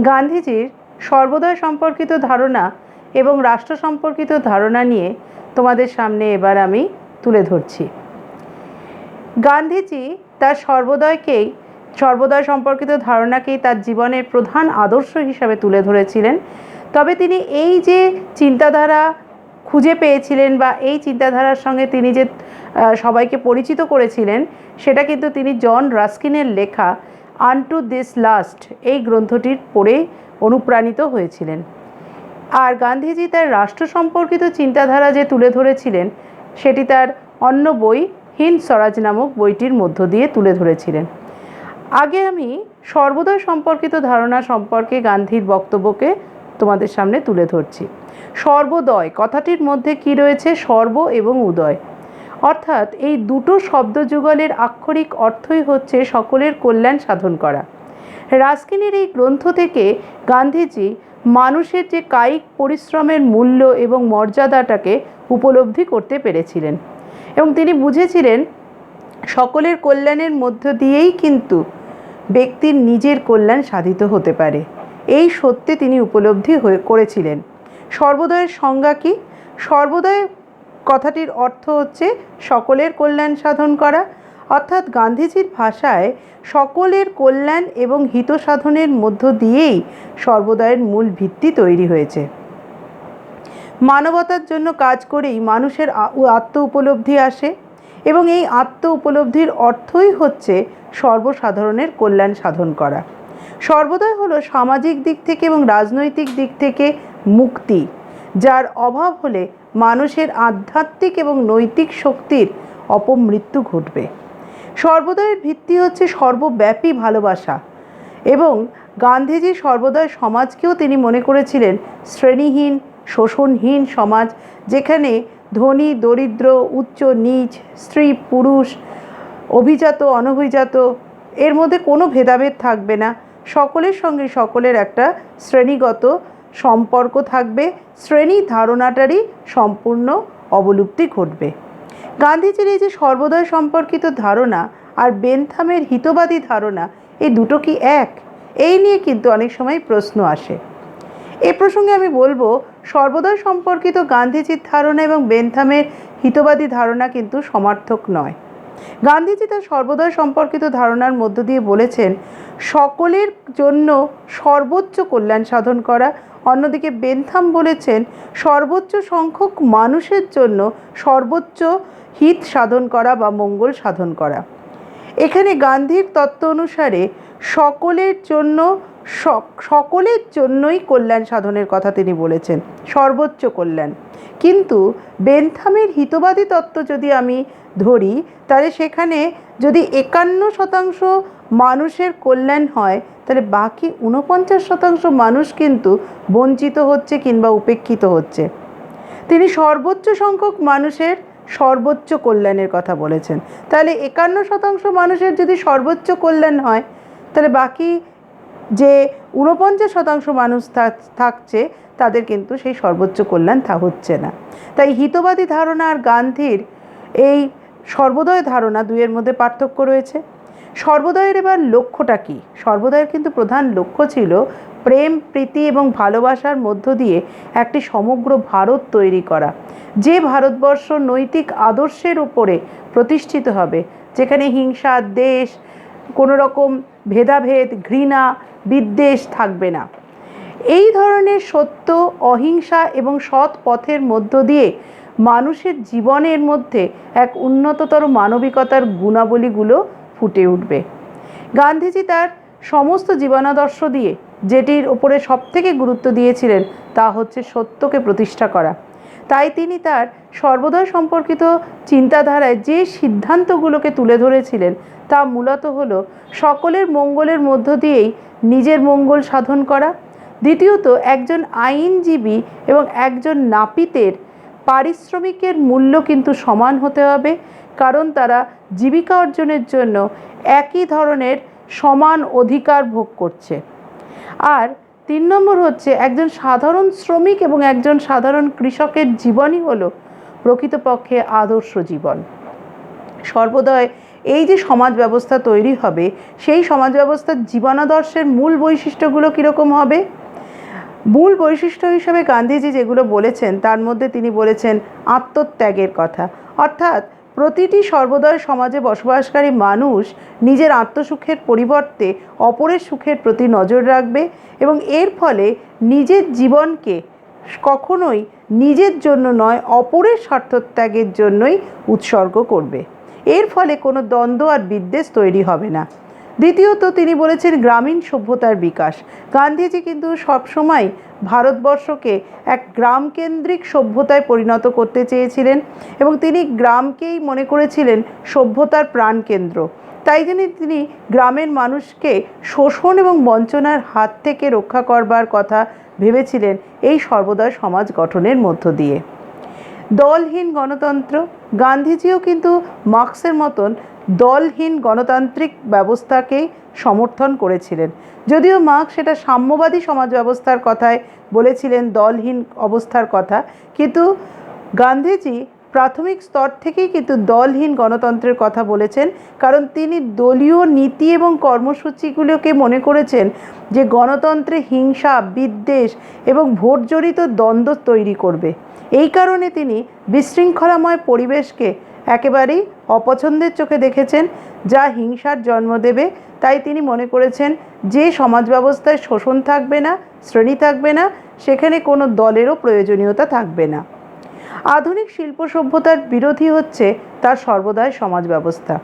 গান্ধীজির সর্বোদয় সম্পর্কিত ধারণা এবং রাষ্ট্র সম্পর্কিত ধারণা নিয়ে তোমাদের সামনে এবার আমি তুলে ধরছি। গান্ধীজি তার সর্বোদয় সম্পর্কিত ধারণাকেই তার জীবনের প্রধান আদর্শ হিসাবে তুলে ধরেছিলেন। তবে তিনি এই যে চিন্তাধারা খুঁজে পেয়েছিলেন বা এই চিন্তাধারার সঙ্গে তিনি যে সবাইকে পরিচিত করেছিলেন, সেটা কিন্তু তিনি জন রাস্কিনের লেখা আনটু দিস লাস্ট এই গ্রন্থটির পড়ে অনুপ্রাণিত হয়েছিলেন। আর গান্ধীজি তার রাষ্ট্র সম্পর্কিত চিন্তাধারা যে তুলে ধরেছিলেন, সেটি তার অন্য বই হিন্দ স্বরাজ নামক বইটির মধ্য দিয়ে তুলে ধরেছিলেন। আগে আমি সর্বোদয় সম্পর্কিত ধারণা সম্পর্কে গান্ধীর বক্তব্যকে তোমাদের সামনে তুলে ধরছি। সর্বোদয় কথাটির মধ্যে কি রয়েছে? সর্ব এবং উদয়, অর্থাৎ এই দুটো শব্দযুগলের আক্ষরিক অর্থই হচ্ছে সকলের কল্যাণ সাধন করা। রাস্কিনের এই গ্রন্থ থেকে গান্ধীজি মানুষের যে কায়িক পরিশ্রমের মূল্য এবং মর্যাদাটাকে উপলব্ধি করতে পেরেছিলেন এবং তিনি বুঝেছিলেন সকলের কল্যাণের মধ্য দিয়েই কিন্তু ব্যক্তির নিজের কল্যাণ সাধিত হতে পারে। এই সত্যে তিনি উপলব্ধি করেছিলেন। সর্বোদয়ের সংজ্ঞা কী? সর্বোদয় কথাটির অর্থ হচ্ছে সকলের কল্যাণ সাধন করা, অর্থাৎ গান্ধীজির ভাষায় সকলের কল্যাণ এবং হিত সাধনের মধ্য দিয়েই সর্বোদয়ের মূল ভিত্তি তৈরি হয়েছে। মানবতার জন্য কাজ করেই মানুষের আত্ম উপলব্ধি আসে এবং এই আত্ম উপলব্ধির অর্থই হচ্ছে সর্বসাধারণের কল্যাণ সাধন করা। সর্বোদয় হলো সামাজিক দিক থেকে এবং রাজনৈতিক দিক থেকে মুক্তি, যার অভাব হলে মানুষের আধ্যাত্মিক এবং নৈতিক শক্তির অপমৃত্যু ঘটবে। সর্বোদয়ের ভিত্তি হচ্ছে সর্বব্যাপী ভালোবাসা এবং গান্ধীজি সর্বোদয় সমাজকেও তিনি মনে করেছিলেন শ্রেণীহীন, শোষণহীন সমাজ, যেখানে ধনী দরিদ্র, উচ্চ নীচ, স্ত্রী পুরুষ, অভিজাত অনভিজাত এর মধ্যে কোনো ভেদাভেদ থাকবে না। সকলের সঙ্গে সকলের একটা শ্রেণীগত সম্পর্ক থাকবে, শ্রেণী ধারণাটারই সম্পূর্ণ অবলুপ্তি ঘটবে। গান্ধীজির এই যে সর্বোদয় সম্পর্কিত ধারণা আর বেনথামের হিতবাদী ধারণা, এই দুটো কি এক? এই নিয়ে কিন্তু অনেক সময় প্রশ্ন আসে। এ প্রসঙ্গে আমি বলবো, সর্বোদয় সম্পর্কিত গান্ধীজির ধারণা এবং বেনথামের হিতবাদী ধারণা কিন্তু সমার্থক নয়। গান্ধীজি তার সর্বোদয় সম্পর্কিত ধারণার মধ্য দিয়ে বলেছেন সকলের জন্য সর্বোচ্চ কল্যাণ সাধন করা, অন্যদিকে বেনথাম বলেছেন সর্বোচ্চ সংখ্যক মানুষের জন্য সর্বোচ্চ হিত সাধন করা বা মঙ্গল সাধন করা। এখানে গান্ধীর তত্ত্ব অনুসারে সকলের জন্যই কল্যাণ সাধনের কথা তিনি বলেছেন, সর্বোচ্চ কল্যাণ। কিন্তু বেনথামের হিতবাদী তত্ত্ব যদি আমি ধরি, তাহলে সেখানে যদি 51% মানুষের কল্যাণ হয়, তাহলে বাকি 49% মানুষ কিন্তু বঞ্চিত হচ্ছে কিংবা উপেক্ষিত হচ্ছে। তিনি সর্বোচ্চ সংখ্যক মানুষের সর্বোচ্চ কল্যাণের কথা বলেছেন। তাহলে 51% মানুষের যদি সর্বোচ্চ কল্যাণ হয়, তাহলে বাকি যে 49% মানুষ থাকছে তাদের কিন্তু সেই সর্বোচ্চ কল্যাণ হচ্ছে না। তাই হিতবাদী ধারণা আর গান্ধীর এই সর্বোদয় ধারণা, দুইয়ের মধ্যে পার্থক্য রয়েছে। সর্বোদয়ের এবার লক্ষ্যটা কী? সর্বোদয়ের কিন্তু প্রধান লক্ষ্য ছিল প্রেম, প্রীতি এবং ভালোবাসার মধ্য দিয়ে একটি সমগ্র ভারত তৈরি করা, যে ভারতবর্ষ নৈতিক আদর্শের উপরে প্রতিষ্ঠিত হবে, যেখানে হিংসা, দেশ, কোনো রকম ভেদাভেদ, ঘৃণা, বিদ্বেষ থাকবে না। এই ধরনের সত্য, অহিংসা এবং সৎ পথের মধ্য দিয়ে মানুষের জীবনের মধ্যে এক উন্নততর মানবিকতার গুণাবলীগুলো ফুটে উঠবে। গান্ধীজি তার সমস্ত জীবনাদর্শ দিয়ে যেটির ওপরে সবথেকে গুরুত্ব দিয়েছিলেন তা হচ্ছে সত্যকে প্রতিষ্ঠা করা। তাই তিনি তার সর্বোদয় সম্পর্কিত চিন্তাধারায় যে সিদ্ধান্তগুলোকে তুলে ধরেছিলেন তা মূলত হলো সকলের মঙ্গলের মধ্য দিয়েই নিজের মঙ্গল সাধন করা। দ্বিতীয়ত, একজন আইনজীবী এবং একজন নাপিতের পারিশ্রমিকের মূল্য কিন্তু সমান হতে হবে, কারণ তারা জীবিকা অর্জনের জন্য একই ধরনের সমান অধিকার ভোগ করছে। আর 3 নম্বর হচ্ছে একজন সাধারণ শ্রমিক এবং একজন সাধারণ কৃষকের জীবনই হলো প্রকৃতপক্ষে আদর্শ জীবন। সর্বোদয় এই যে সমাজ ব্যবস্থা তৈরি হবে, সেই সমাজ ব্যবস্থার জীবনাদর্শের মূল বৈশিষ্ট্যগুলো কীরকম হবে? মূল বৈশিষ্ট্য হিসেবে গান্ধীজি যেগুলো বলেছেন তার মধ্যে তিনি বলেছেন আত্মত্যাগের কথা। অর্থাৎ প্রতিটি সর্বদয় সমাজে বসবাসকারী মানুষ নিজের আত্মসুখের পরিবর্তে অপরের সুখের প্রতি নজর রাখবে এবং এর ফলে নিজের জীবনকে কখনোই নিজের জন্য নয়, অপরের স্বার্থত্যাগের জন্যই উৎসর্গ করবে। এর ফলে কোনো দ্বন্দ্ব আর বিদ্বেষ তৈরি হবে না। দ্বিতীয়ত তিনি বলেছেন গ্রামীণ সভ্যতার বিকাশ। গান্ধীজি কিন্তু সবসময় ভারতবর্ষকে এক গ্রামকেন্দ্রিক সভ্যতায় পরিণত করতে চেয়েছিলেন এবং তিনি গ্রামকেই মনে করেছিলেন সভ্যতার প্রাণকেন্দ্র। তাই জন্য তিনি গ্রামের মানুষকে শোষণ এবং বঞ্চনার হাত থেকে রক্ষা করবার কথা ভেবেছিলেন এই সর্বদয় সমাজ গঠনের মধ্য দিয়ে। দলহীন গণতন্ত্র, গান্ধীজিও কিন্তু মার্ক্সের মতন দলহীন গণতান্ত্রিক ব্যবস্থাকেই সমর্থন করেছিলেন। যদিও মার্ক্স সেটা সাম্যবাদী সমাজ ব্যবস্থার কথায় বলেছিলেন, দলহীন অবস্থার কথা, কিন্তু গান্ধীজি প্রাথমিক স্তর থেকেই কিন্তু দলহীন গণতন্ত্রের কথা বলেছেন, কারণ তিনি দলীয় নীতি এবং কর্মসূচিগুলোকে মনে করেছেন যে গণতন্ত্রে হিংসা, বিদ্বেষ এবং ভোটজড়িত দ্বন্দ্ব তৈরি করবে। এই কারণে তিনি বিশৃঙ্খলাময় পরিবেশকে একেবারেই অপছন্দের চোখে দেখেছেন, যা হিংসার জন্ম দেবে। তাই তিনি মনে করেছেন যে সমাজ ব্যবস্থায় শোষণ থাকবে না, শ্রেণী থাকবে না, সেখানে কোনো দলেরও প্রয়োজনীয়তা থাকবে না। আধুনিক শিল্প সভ্যতার বিরোধী হচ্ছে তার সর্বদাই সমাজ ব্যবস্থা।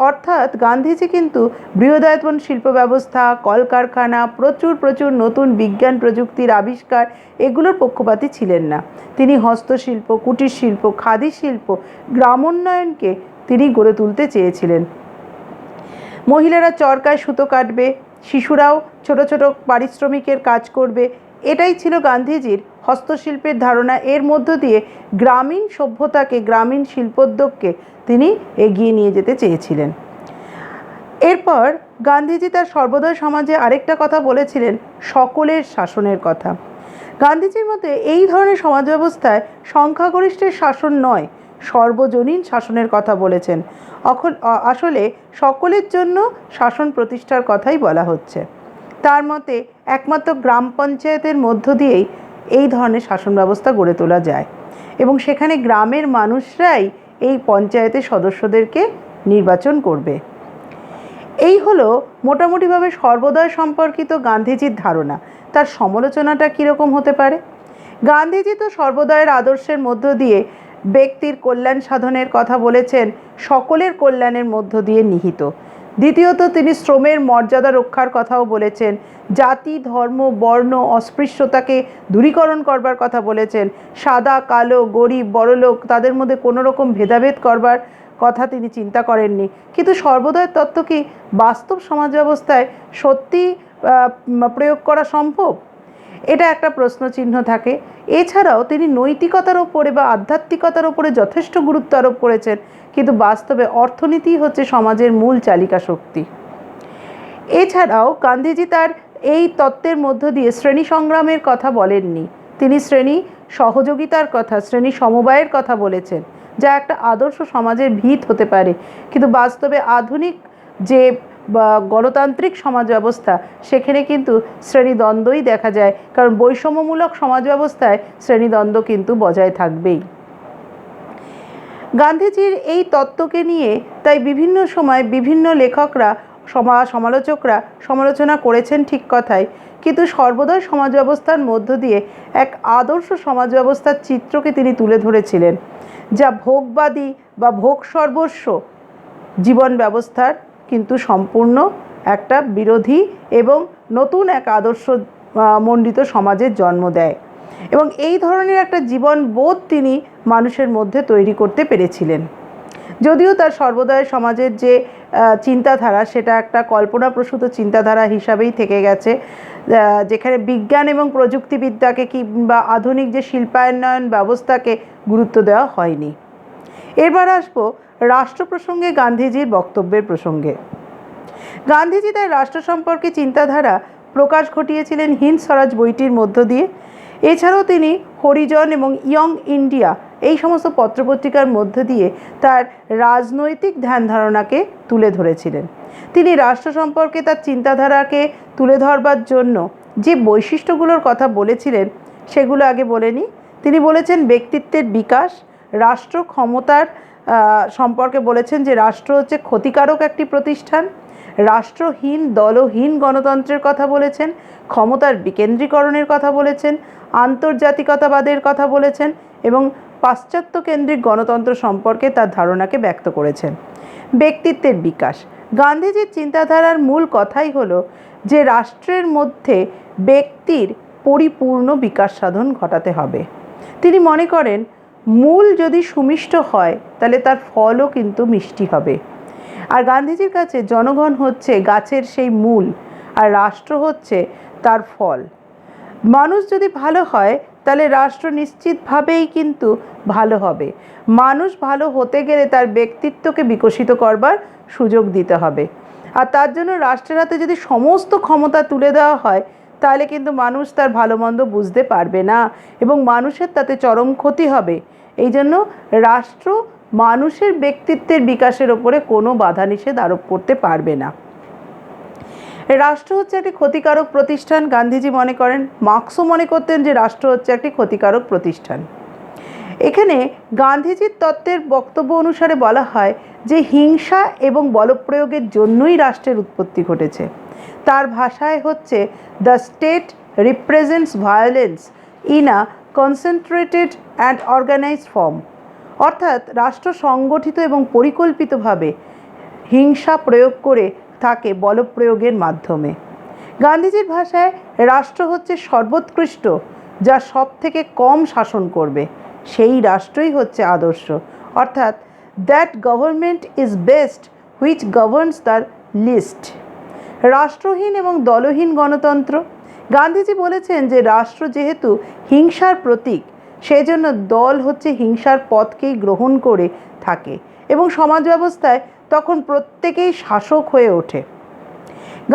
অর্থাৎ গান্ধীজি কিন্তু বৃহদায়তন শিল্প ব্যবস্থা, কলকারখানা, প্রচুর নতুন বিজ্ঞান প্রযুক্তির আবিষ্কার, এগুলোর পক্ষপাতী ছিলেন না। তিনি হস্তশিল্প, কুটির শিল্প, খাদি শিল্প, গ্রামোন্নয়নকে তিনি গড়ে তুলতে চেয়েছিলেন। মহিলারা চরকায় সুতো কাটবে, শিশুরাও ছোট ছোট পারিশ্রমিকের কাজ করবে, এটাই ছিল গান্ধীজির হস্তশিল্পের ধারণা। এর মধ্য দিয়ে গ্রামীণ সভ্যতাকে, গ্রামীণ শিল্পোদ্যোগকে তিনি এগিয়ে নিয়ে যেতে চেয়েছিলেন। এরপর গান্ধীজি তার সর্বদয় সমাজে আরেকটা কথা বলেছিলেন, সকলের শাসনের কথা। গান্ধীজির মতে এই ধরনের সমাজ ব্যবস্থায় সংখ্যাগরিষ্ঠের শাসন নয়, সর্বজনীন শাসনের কথা বলেছেন। আসলে সকলের জন্য শাসন প্রতিষ্ঠার কথাই বলা হচ্ছে। তার মতে একমাত্র গ্রাম পঞ্চায়েতের মধ্য দিয়েই এই ধরনের শাসন ব্যবস্থা গড়ে তোলা যায় এবং সেখানে গ্রামের মানুষরাই এই পঞ্চায়েতের সদস্যদেরকে নির্বাচন করবে। এই হলো মোটামুটিভাবে সর্বদয় সম্পর্কিত গান্ধীজির ধারণা। তার সমালোচনাটা কীরকম হতে পারে? গান্ধীজি তো সর্বদয়ের আদর্শের মধ্য দিয়ে ব্যক্তির কল্যাণ সাধনের কথা বলেছেন, সকলের কল্যাণের মধ্য দিয়ে নিহিত। দ্বিতীয়ত তিনি শ্রমের মর্যাদা রক্ষার কথাও বলেছেন, জাতি, ধর্ম, বর্ণ, অস্পৃশ্যতাকে দূরীকরণ করবার কথা বলেছেন, সাদা, কালো, গরিব, বড়লোক তাদের মধ্যে কোনো রকম ভেদাভেদ করবার কথা তিনি চিন্তা করেননি। কিন্তু সর্বদয়ের তত্ত্ব কি বাস্তব সমাজ ব্যবস্থায় সত্যি প্রয়োগ করা সম্ভব? এটা একটা প্রশ্নচিহ্ন থাকে। এছাড়াও তিনি নৈতিকতার ওপরে বা আধ্যাত্মিকতার ওপরে যথেষ্ট গুরুত্ব আরোপ করেছেন, কিন্তু বাস্তবে অর্থনীতি হচ্ছে সমাজের মূল চালিকা শক্তি। এছাড়াও গান্ধীজি তার এই তত্ত্বের মধ্য দিয়ে শ্রেণী সংগ্রামের কথা বলেননি, তিনি শ্রেণী সহযোগিতার কথা, শ্রেণী সমবায়ের কথা বলেছেন, যা একটা আদর্শ সমাজের ভিত হতে পারে। কিন্তু বাস্তবে আধুনিক যে গণতান্ত্রিক সমাজ ব্যবস্থা, সেখানে কিন্তু শ্রেণীদ্বন্দ্বই দেখা যায়, কারণ বৈষম্যমূলক সমাজ ব্যবস্থায় শ্রেণীদ্বন্দ্ব কিন্তু বজায় থাকবেই। গান্ধীজির এই তত্ত্বকে নিয়ে তাই বিভিন্ন সময় বিভিন্ন লেখকরা, সমালোচকরা সমালোচনা করেছেন, ঠিক কথাই, কিন্তু সর্বদয় সমাজ ব্যবস্থার মধ্য দিয়ে এক আদর্শ সমাজ ব্যবস্থার চিত্রকে তিনি তুলে ধরেছিলেন, যা ভোগবাদী বা ভোগ সর্বস্ব জীবন ব্যবস্থার কিন্তু সম্পূর্ণ একটা বিরোধী এবং নতুন এক আদর্শ মণ্ডিত সমাজের জন্ম দেয়। এবং এই ধরনের একটা জীবন বোধ তিনি মানুষের মধ্যে তৈরি করতে পেরেছিলেন। যদিও তার সর্বদয় সমাজের যে চিন্তাধারা, সেটা একটা কল্পনাপ্রসূত চিন্তাধারা হিসাবেই থেকে গেছে, যেখানে বিজ্ঞান এবং প্রযুক্তিবিদ্যাকে কিংবা আধুনিক যে শিল্পায়ন ব্যবস্থাকে গুরুত্ব দেওয়া হয়নি। এবার আসবো রাষ্ট্র প্রসঙ্গে গান্ধীজির বক্তব্যের প্রসঙ্গে। গান্ধীজি তার রাষ্ট্র সম্পর্কে চিন্তাধারা প্রকাশ ঘটিয়েছিলেন হিন্দ স্বরাজ বইটির মধ্য দিয়ে। এছাড়াও তিনি হরিজন এবং ইয়ং ইন্ডিয়া এই সমস্ত পত্রপত্রিকার মধ্য দিয়ে তার রাজনৈতিক ধ্যান ধারণাকে তুলে ধরেছিলেন। তিনি রাষ্ট্র সম্পর্কে তার চিন্তাধারাকে তুলে ধরবার জন্য যে বৈশিষ্ট্যগুলোর কথা বলেছিলেন সেগুলো আগে বলে নিই। তিনি বলেছেন ব্যক্তিত্বের বিকাশ, রাষ্ট্র ক্ষমতার সম্পর্কে বলেছেন যে রাষ্ট্র হচ্ছে ক্ষতিকারক একটি প্রতিষ্ঠান, রাষ্ট্রহীন দলহীন গণতন্ত্রের কথা বলেছেন, ক্ষমতার বিকেন্দ্রীকরণের কথা বলেছেন, আন্তর্জাতিকতাবাদের কথা বলেছেন এবং পাশ্চাত্য কেন্দ্রিক গণতন্ত্র সম্পর্কে তার ধারণাকে ব্যক্ত করেছেন। ব্যক্তিত্বের বিকাশ, গান্ধীজির চিন্তাধারার মূল কথাই হলো যে রাষ্ট্রের মধ্যে ব্যক্তির পরিপূর্ণ বিকাশ সাধন ঘটাতে হবে। তিনি মনে করেন মূল যদি সুমিষ্ট হয় তাহলে তার ফলও কিন্তু মিষ্টি হবে। আর গান্ধীজির কাছে জনগণ হচ্ছে গাছের সেই মূল আর রাষ্ট্র হচ্ছে তার ফল। মানুষ যদি ভালো হয় তাহলে রাষ্ট্র নিশ্চিতভাবেই কিন্তু ভালো হবে। মানুষ ভালো হতে গেলে তার ব্যক্তিত্বকে বিকশিত করবার সুযোগ দিতে হবে। আর তার জন্য রাষ্ট্রের হাতে যদি সমস্ত ক্ষমতা তুলে দেওয়া হয় তাহলে কিন্তু মানুষ তার ভালো মন্দ বুঝতে পারবে না এবং মানুষের তাতে চরম ক্ষতি হবে। এই জন্য রাষ্ট্র মানুষের ব্যক্তিত্বের বিকাশের ওপরে কোনো বাধা নিষেধ আরোপ করতে পারবে না। রাষ্ট্র হচ্ছে একটি ক্ষতিকারক প্রতিষ্ঠান গান্ধীজি মনে করেন। মার্কসও মনে করতেন যে রাষ্ট্র হচ্ছে একটি ক্ষতিকারক প্রতিষ্ঠান। এখানে গান্ধীজির তত্ত্বের বক্তব্য অনুসারে বলা হয় যে হিংসা এবং বলপ্রয়োগের জন্যই রাষ্ট্রের উৎপত্তি ঘটেছে। তার ভাষায় হচ্ছে the state represents violence in a concentrated and organised form, অর্থাৎ রাষ্ট্র সংগঠিত এবং পরিকল্পিতভাবে হিংসা প্রয়োগ করে থাকে বলপ্রয়োগের মাধ্যমে। গান্ধীজির ভাষায় রাষ্ট্র হচ্ছে সর্বোৎকৃষ্ট যা সব থেকে কম শাসন করবে, সেই রাষ্ট্রই হচ্ছে আদর্শ, অর্থাৎ that government is best which governs the least. রাষ্ট্রহীন এবং দলহীন গণতন্ত্র, গান্ধীজি বলেছেন যে রাষ্ট্র যেহেতু হিংসার প্রতীক সেই জন্য দল হচ্ছে হিংসার পথকেই গ্রহণ করে থাকে এবং সমাজ ব্যবস্থায় তখন প্রত্যেকেই শাসক হয়ে ওঠে।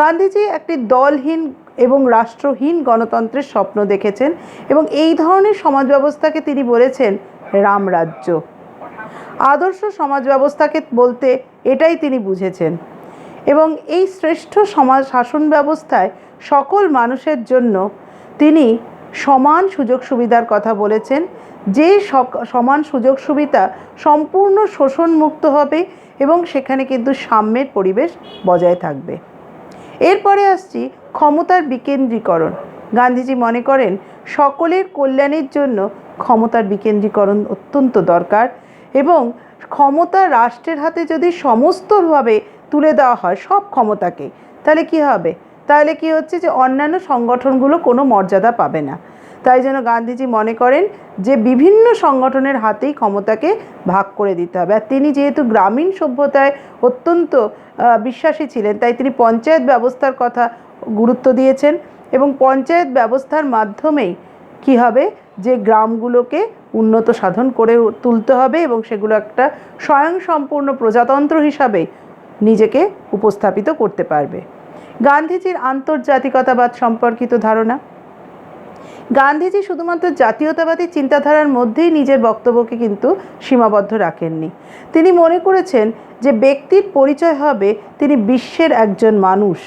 গান্ধীজি একটি দলহীন এবং রাষ্ট্রহীন গণতন্ত্রের স্বপ্ন দেখেছেন এবং এই ধরনের সমাজ ব্যবস্থাকে তিনি বলেছেন রামরাজ্য। আদর্শ সমাজ ব্যবস্থাকে বলতে এটাই তিনি বুঝেছেন এবং এই শ্রেষ্ঠ সমাজ শাসন ব্যবস্থায় সকল মানুষের জন্য তিনি সমান সুযোগ সুবিধার কথা বলেছেন, যে সমান সুযোগ সুবিধা সম্পূর্ণ শোষণমুক্ত হবে এবং সেখানে কিন্তু সাম্যের পরিবেশ বজায় থাকবে। এরপরে আসছি ক্ষমতার বিকেন্দ্রীকরণ। গান্ধীজি মনে করেন সকলের কল্যাণের জন্য ক্ষমতার বিকেন্দ্রীকরণ অত্যন্ত দরকার এবং ক্ষমতা রাষ্ট্রের হাতে যদি সমস্তভাবে তুলে দেওয়া হয় সব ক্ষমতাকে, তাহলে কি হবে? তাহলে কি হচ্ছে যে অন্যান্য সংগঠনগুলো কোনো মর্যাদা পাবে না। তাই জন্য গান্ধীজি মনে করেন যে বিভিন্ন সংগঠনের হাতেই ক্ষমতাকে ভাগ করে দিতে হবে। আর তিনি যেহেতু গ্রামীণ সভ্যতায় অত্যন্ত বিশ্বাসী ছিলেন তাই তিনি পঞ্চায়েত ব্যবস্থার কথা গুরুত্ব দিয়েছেন এবং পঞ্চায়েত ব্যবস্থার মাধ্যমেই কি হবে যে গ্রামগুলোকে উন্নত সাধন করে তুলতে হবে এবং সেগুলো একটা স্বয়ংসম্পূর্ণ প্রজাতন্ত্র হিসাবে নিজেকে উপস্থাপিত করতে পারবে। গান্ধীজির আন্তর্জাতিকতাবাদ সম্পর্কিত ধারণা, গান্ধীজি শুধুমাত্র জাতীয়তাবাদী চিন্তাধারার মধ্যেই নিজের বক্তব্যকে কিন্তু সীমাবদ্ধ রাখেননি। তিনি মনে করেছেন যে ব্যক্তির পরিচয় হবে তিনি বিশ্বের একজন মানুষ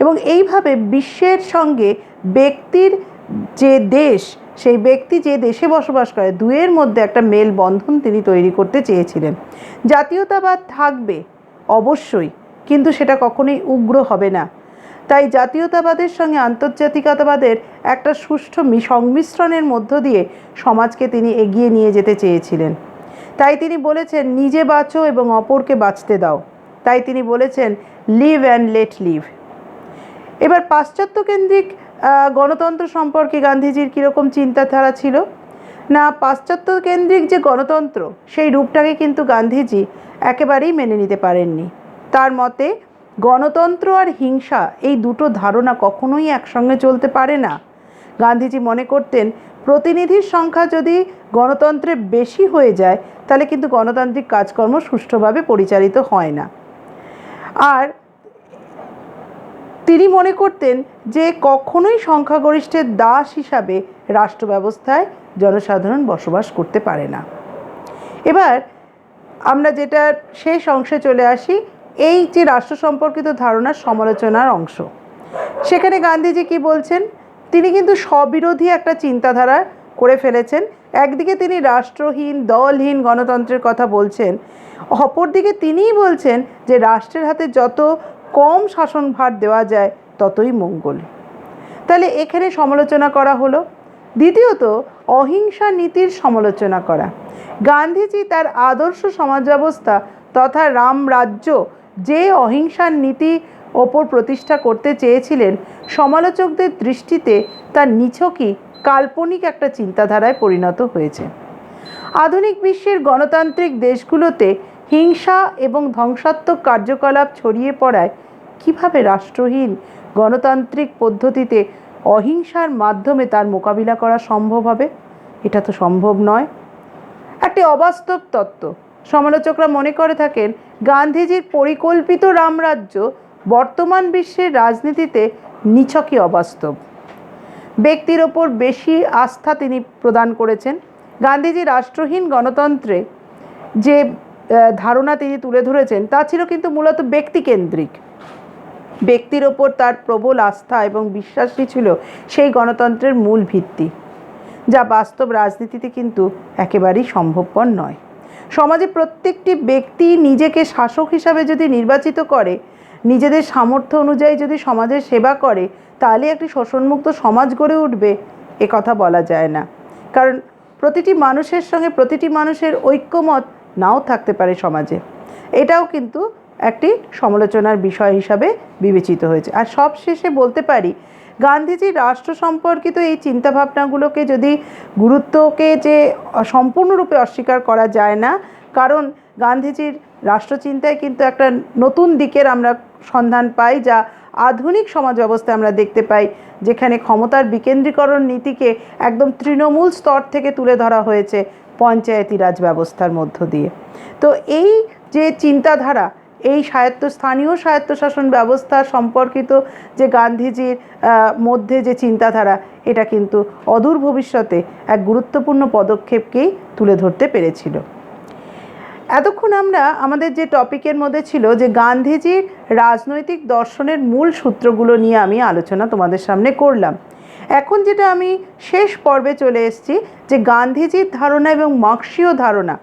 এবং এইভাবে বিশ্বের সঙ্গে ব্যক্তির যে দেশ, সেই ব্যক্তি যে দেশে বসবাস করে দুয়ের মধ্যে একটা মেলবন্ধন তিনি তৈরি করতে চেয়েছিলেন। জাতীয়তাবাদ থাকবে অবশ্যই, কিন্তু সেটা কখনোই উগ্র হবে না। তাই জাতীয়তাবাদের সঙ্গে আন্তর্জাতিকতাবাদের একটা সুষ্ঠু সংমিশ্রণের মধ্য দিয়ে সমাজকে তিনি এগিয়ে নিয়ে যেতে চেয়েছিলেন। তাই তিনি বলেছেন নিজে বাঁচো এবং অপরকে বাঁচতে দাও। তাই তিনি বলেছেন লিভ অ্যান্ড লেট লিভ। এবার পাশ্চাত্য কেন্দ্রিক গণতন্ত্র সম্পর্কে গান্ধীজির কীরকম চিন্তাধারা ছিল না, পাশ্চাত্য কেন্দ্রিক যে গণতন্ত্র সেই রূপটাকে কিন্তু গান্ধীজি একেবারেই মেনে নিতে পারেননি। তার মতে গণতন্ত্র আর হিংসা এই দুটো ধারণা কখনোই একসঙ্গে চলতে পারে না। গান্ধীজি মনে করতেন প্রতিনিধির সংখ্যা যদি গণতন্ত্রে বেশি হয়ে যায় তাহলে কিন্তু গণতান্ত্রিক কাজকর্ম সুষ্ঠুভাবে পরিচালিত হয় না। আর তিনি মনে করতেন যে কখনোই সংখ্যাগরিষ্ঠের দাস হিসাবে রাষ্ট্র ব্যবস্থায় জনসাধারণ বসবাস করতে পারে না। এবার আমরা যেটা শেষ অংশে চলে আসি, এই যে রাষ্ট্র সম্পর্কিত ধারণার সমালোচনার অংশ। সেখানে গান্ধীজি কি বলছেন, তিনি কিন্তু স্ববিরোধী একটা চিন্তাধারা করে ফেলেছেন। একদিকে তিনি রাষ্ট্রহীন দলহীন গণতন্ত্রের কথা বলছেন, অপরদিকে তিনিই বলছেন যে রাষ্ট্রের হাতে যত কম শাসনভার দেওয়া যায় ততই মঙ্গল। তাহলে এখানে সমালোচনা করা হলো। দ্বিতীয়ত, অহিংসা নীতির সমালোচনা করা। গান্ধীজি তার আদর্শ সমাজ ব্যবস্থা তথা রামরাজ্য যে অহিংসার নীতি ওপর প্রতিষ্ঠা করতে চেয়েছিলেন, সমালোচকদের দৃষ্টিতে তার নিছকই কাল্পনিক একটা চিন্তাধারায় পরিণত হয়েছে। আধুনিক বিশ্বের গণতান্ত্রিক দেশগুলোতে হিংসা এবং ধ্বংসাত্মক কার্যকলাপ ছড়িয়ে পড়ায় কিভাবে রাষ্ট্রহীন গণতান্ত্রিক পদ্ধতিতে অহিংসার মাধ্যমে তার মোকাবিলা করা সম্ভব হবে? এটা তো সম্ভব নয়, একটি অবাস্তব তত্ত্ব। সমালোচকরা মনে করে থাকেন গান্ধীজির পরিকল্পিত রামরাজ্য বর্তমান বিশ্বের রাজনীতিতে নিছকই অবাস্তব। ব্যক্তির ওপর বেশি আস্থা তিনি প্রদান করেছেন। গান্ধীজি রাষ্ট্রহীন গণতন্ত্রে যে ধারণা তিনি তুলে ধরেছেন তা ছিল কিন্তু মূলত ব্যক্তিকেন্দ্রিক। ব্যক্তির ওপর তার প্রবল আস্থা এবং বিশ্বাসই ছিল সেই গণতন্ত্রের মূল ভিত্তি, যা বাস্তব রাজনীতিতে কিন্তু একেবারেই সম্ভবপর নয়। সমাজে প্রত্যেকটি ব্যক্তি নিজেকে শাসক হিসাবে যদি নির্বাচিত করে, নিজেদের সামর্থ্য অনুযায়ী যদি সমাজের সেবা করে, তাহলে একটি শোষণমুক্ত সমাজ গড়ে উঠবে এ কথা বলা যায় না। কারণ প্রতিটি মানুষের সঙ্গে প্রতিটি মানুষের ঐক্যমত নাও থাকতে পারে সমাজে। এটাও কিন্তু একটি সমালোচনার বিষয় হিসাবে বিবেচিত হয়েছে। আর সবশেষে বলতে পারি, গান্ধীজির রাষ্ট্র সম্পর্কিত এই চিন্তাভাবনাগুলোকে যদি গুরুত্বকে যে সম্পূর্ণরূপে অস্বীকার করা যায় না, কারণ গান্ধীজির রাষ্ট্রচিন্তায় কিন্তু একটা নতুন দিকের আমরা সন্ধান পাই, যা আধুনিক সমাজ ব্যবস্থায় আমরা দেখতে পাই, যেখানে ক্ষমতার বিকেন্দ্রীকরণ নীতিকে একদম তৃণমূল স্তর থেকে তুলে ধরা হয়েছে পঞ্চায়েতি রাজ ব্যবস্থার মধ্য দিয়ে। তো এই যে চিন্তাধারা, এই স্থানীয় স্বায়ত্তশাসন ব্যবস্থা সম্পর্কিত যে গান্ধীজির মধ্যে যে চিন্তাধারা, এটা কিন্তু অদূর ভবিষ্যতে এক গুরুত্বপূর্ণ পদক্ষেপকেই তুলে ধরতে পেরেছিল। এতক্ষণ আমরা আমাদের যে টপিকের মধ্যে ছিল যে গান্ধীজির রাজনৈতিক দর্শনের মূল সূত্রগুলো নিয়ে আমি আলোচনা তোমাদের সামনে করলাম। এখন যেটা আমি শেষ পর্বে চলে এসেছি, যে গান্ধীজির ধারণা এবং মার্ক্সীয় ধারণা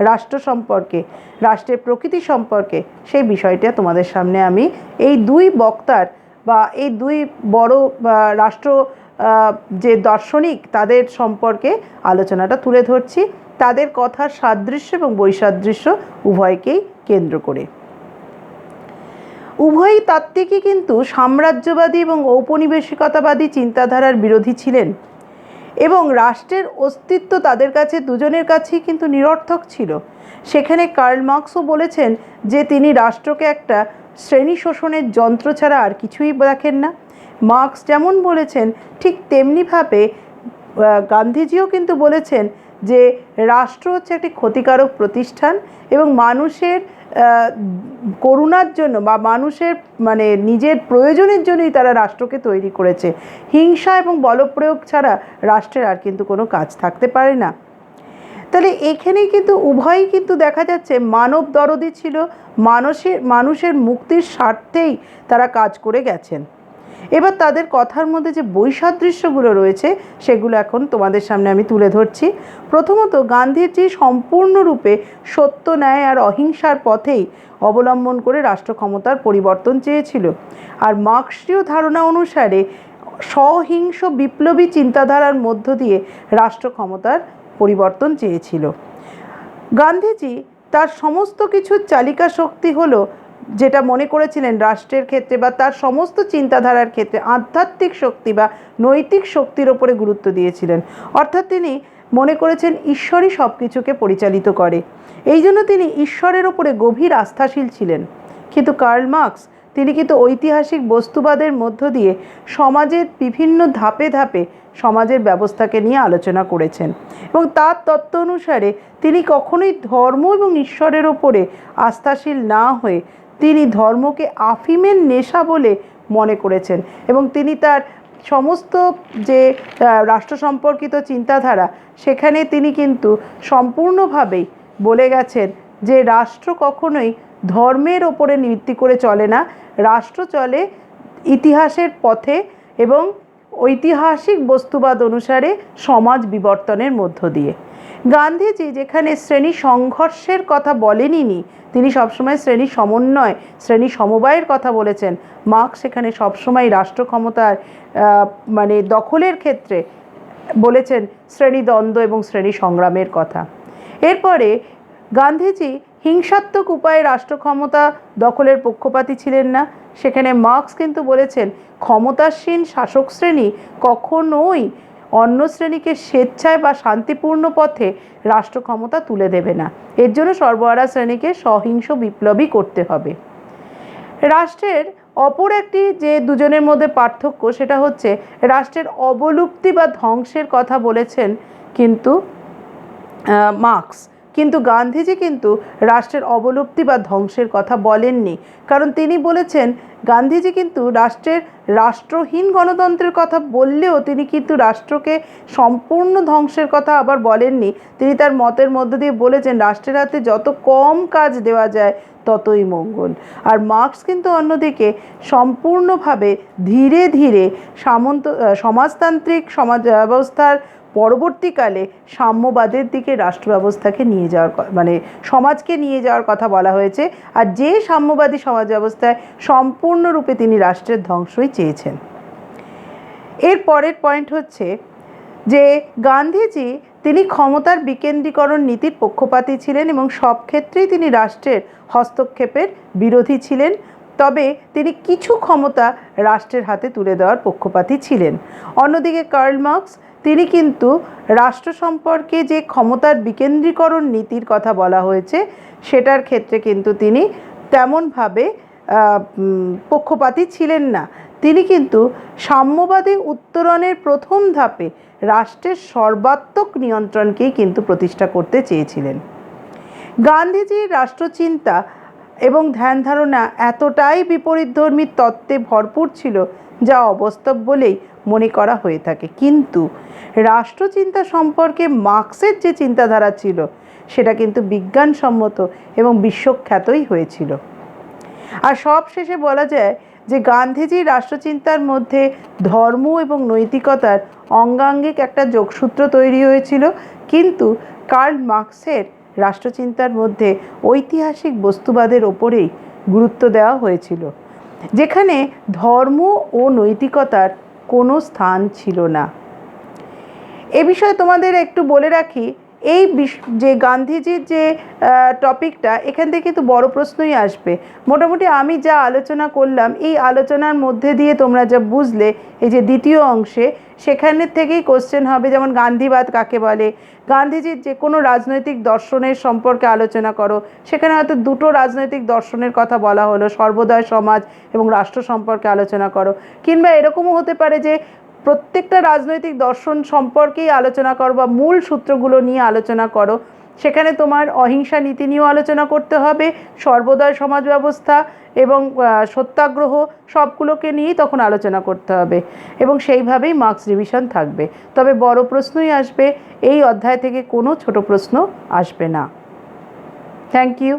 রাষ্ট্র সম্পর্কে, রাষ্ট্রের প্রকৃতি সম্পর্কে, সেই বিষয়টা তোমাদের সামনে আমি এই দুই বক্তার বা এই দুই বড় রাষ্ট্র যে দার্শনিক তাদের সম্পর্কে আলোচনাটা তুলে ধরছি, তাদের কথার সাদৃশ্য এবং বৈসাদৃশ্য উভয়কেই কেন্দ্র করে। উভয়ই তাত্ত্বিকই কিন্তু সাম্রাজ্যবাদী এবং ঔপনিবেশিকতাবাদী চিন্তাধারার বিরোধী ছিলেন এবং রাষ্ট্রের অস্তিত্ব তাদের কাছে দুজনের কাছেই কিন্তু নিরর্থক ছিল। সেখানে কার্ল মার্কসও বলেছেন যে তিনি রাষ্ট্রকে একটা শ্রেণী শোষণের যন্ত্র ছাড়া আর কিছুই দেখেন না। মার্কস যেমন বলেছেন, ঠিক তেমনিভাবে গান্ধীজিও কিন্তু বলেছেন যে রাষ্ট্র হচ্ছে একটি ক্ষতিকারক প্রতিষ্ঠান এবং মানুষের করুণার জন্য বা মানুষের নিজের প্রয়োজনের জন্যই তারা রাষ্ট্রকে তৈরি করেছে। হিংসা এবং বলপ্রয়োগ ছাড়া রাষ্ট্রের আর কিন্তু কোনো কাজ থাকতে পারে না। তাহলে এখানেই কিন্তু উভয়ই কিন্তু দেখা যাচ্ছে মানব দরদি ছিল, মানুষের মুক্তির স্বার্থেই তারা কাজ করে গেছেন। এবার তাদের কথার মধ্যে যে বৈসাদৃশ্যগুলো রয়েছে সেগুলো এখন তোমাদের সামনে আমি তুলে ধরছি। প্রথমত, গান্ধীজি সম্পূর্ণরূপে সত্য, ন্যায় আর অহিংসার পথেই অবলম্বন করে রাষ্ট্র ক্ষমতার পরিবর্তন চেয়েছিল, আর মার্ক্সীয় ধারণা অনুসারে সহিংস বিপ্লবী চিন্তাধারার মধ্য দিয়ে রাষ্ট্র ক্ষমতার পরিবর্তন চেয়েছিল। গান্ধীজি তার সমস্ত কিছুর চালিকা শক্তি হলো, যেটা মনে করেছিলেন রাষ্ট্রের ক্ষেত্রে বা তার সমস্ত চিন্তাধারার ক্ষেত্রে, আধ্যাত্মিক শক্তি বা নৈতিক শক্তির ওপরে গুরুত্ব দিয়েছিলেন। অর্থাৎ তিনি মনে করেছেন ঈশ্বরই সব কিছুকে পরিচালিত করে, এই জন্য তিনি ঈশ্বরের ওপরে গভীর আস্থাশীল ছিলেন। কিন্তু কার্ল মার্কস তিনি কিন্তু ঐতিহাসিক বস্তুবাদের মধ্য দিয়ে সমাজের বিভিন্ন ধাপে ধাপে সমাজের ব্যবস্থাকে নিয়ে আলোচনা করেছেন এবং তার তত্ত্ব অনুসারে তিনি কখনোই ধর্ম এবং ঈশ্বরের ওপরে আস্থাশীল না হয়ে তিনি ধর্মকে আফিমের নেশা বলে মনে করেছেন এবং তিনি তার সমস্ত যে রাষ্ট্র সম্পর্কিত চিন্তাধারা, সেখানে তিনি কিন্তু সম্পূর্ণভাবেই বলে গেছেন যে রাষ্ট্র কখনোই ধর্মের ওপরে ভিত্তি করে চলে না, রাষ্ট্র চলে ইতিহাসের পথে এবং ঐতিহাসিক বস্তুবাদ অনুসারে সমাজ বিবর্তনের মধ্য দিয়ে। গান্ধীজি যেখানে শ্রেণী সংঘর্ষের কথা বলেনইনি, তিনি সবসময় শ্রেণী সমন্বয়, শ্রেণী সমবায়ের কথা বলেছেন। মার্কস সেখানে সবসময় রাষ্ট্র ক্ষমতার মানে দখলের ক্ষেত্রে বলেছেন শ্রেণীদ্বন্দ্ব এবং শ্রেণী সংগ্রামের কথা। এরপরে গান্ধীজি হিংসাত্মক উপায়ে রাষ্ট্র ক্ষমতা দখলের পক্ষপাতী ছিলেন না। সেখানে মার্কস কিন্তু বলেছেন ক্ষমতাসীন শাসক শ্রেণী কখনোই অন্য শ্রেণীকে স্বেচ্ছায় বা শান্তিপূর্ণ পথে রাষ্ট্র ক্ষমতা তুলে দেবে না, এর জন্য সর্বহারা শ্রেণীকে সহিংস বিপ্লবী করতে হবে। রাষ্ট্রের অপর একটি যে দুজনের মধ্যে পার্থক্য সেটা হচ্ছে রাষ্ট্রের অবলুপ্তি বা ধ্বংসের কথা বলেছেন কিন্তু মার্কস, কিন্তু গান্ধীজি কিন্তু রাষ্ট্রের অবলুপ্তি বা ধ্বংসের কথা বলেননি। কারণ তিনি বলেছেন, গান্ধীজি কিন্তু রাষ্ট্রহীন গণতন্ত্রের কথা বললেও তিনি কিন্তু রাষ্ট্রকে সম্পূর্ণ ধ্বংসের কথা আবার বলেননি। তিনি তার মতের মধ্য দিয়ে বলেছেন রাষ্ট্রের হাতে যত কম কাজ দেওয়া যায় ততই মঙ্গল। আর মার্কস কিন্তু অন্যদিকে সম্পূর্ণভাবে ধীরে ধীরে সমাজতান্ত্রিক সমাজ ব্যবস্থার পরবর্তীকালে সাম্যবাদের দিকে রাষ্ট্র ব্যবস্থাকে নিয়ে যাওয়ার মানে সমাজকে নিয়ে যাওয়ার কথা বলা হয়েছে। আর যে সাম্যবাদী সমাজ ব্যবস্থায় সম্পূর্ণরূপে তিনি রাষ্ট্রের ধ্বংসই চেয়েছেন। এর পরের পয়েন্ট হচ্ছে যে গান্ধীজি তিনি ক্ষমতার বিকেন্দ্রীকরণ নীতির পক্ষপাতী ছিলেন এবং সব ক্ষেত্রেই তিনি রাষ্ট্রের হস্তক্ষেপের বিরোধী ছিলেন, তবে তিনি কিছু ক্ষমতা রাষ্ট্রের হাতে তুলে দেওয়ার পক্ষপাতী ছিলেন। অন্যদিকে কার্ল মার্কস তিনি কিন্তু রাষ্ট্র সম্পর্কে যে ক্ষমতার বিকেন্দ্রীকরণ নীতির কথা বলা হয়েছে সেটার ক্ষেত্রে কিন্তু তিনি তেমনভাবে পক্ষপাতী ছিলেন না। তিনি কিন্তু সাম্যবাদী উত্তরণের প্রথম ধাপে রাষ্ট্রের সর্বাত্মক নিয়ন্ত্রণকেই কিন্তু প্রতিষ্ঠা করতে চেয়েছিলেন। গান্ধীজির রাষ্ট্রচিন্তা এবং ধ্যান ধারণা এতটাই বিপরীতধর্মী তত্ত্বে ভরপুর ছিল যা অবাস্তব বলেই মনে করা হয়ে থাকে, কিন্তু রাষ্ট্রচিন্তা সম্পর্কে মার্কসের যে চিন্তাধারা ছিল সেটা কিন্তু বিজ্ঞানসম্মত এবং বিশ্বখ্যাতই হয়েছিল। আর সব শেষে বলা যায় যে গান্ধীজির রাষ্ট্রচিন্তার মধ্যে ধর্ম এবং নৈতিকতার অঙ্গাঙ্গিক একটা যোগসূত্র তৈরি হয়েছিল, কিন্তু কার্ল মার্কসের রাষ্ট্রচিন্তার মধ্যে ঐতিহাসিক বস্তুবাদের ওপরেই গুরুত্ব দেওয়া হয়েছিল, যেখানে ধর্ম ও নৈতিকতার কোনো স্থান ছিল না। এ বিষয়ে তোমাদের একটু বলে রাখি, এই যে গান্ধীজির যে টপিকটা, এখান থেকে কিন্তু বড় প্রশ্নই আসবে। মোটামুটি আমি যা আলোচনা করলাম এই আলোচনার মধ্যে দিয়ে তোমরা যা বুঝলে এই যে দ্বিতীয় অংশে, সেখানের থেকেই কোশ্চেন হবে, যেমন গান্ধীবাদ কাকে বলে, গান্ধীজির যে কোনো রাজনৈতিক দর্শনের সম্পর্কে আলোচনা করো, সেখানে হয়তো দুটো রাজনৈতিক দর্শনের কথা বলা হলো, সর্বোদয় সমাজ এবং রাষ্ট্র সম্পর্কে আলোচনা করো। কিংবা এরকমও হতে পারে যে প্রত্যেকটা রাজনৈতিক দর্শন সম্পর্কেই আলোচনা করো বা মূল সূত্রগুলো নিয়ে আলোচনা করো, সেখানে তোমার অহিংসা নীতি নিয়েও আলোচনা করতে হবে, সর্বোদয় সমাজ ব্যবস্থা এবং সত্যাগ্রহ সবগুলোকে নিয়েই তখন আলোচনা করতে হবে, এবং সেইভাবেই মার্কস রিভিশন থাকবে। তবে বড় প্রশ্নই আসবে, এই অধ্যায় থেকে কোনো ছোট প্রশ্ন আসবে না। Thank you.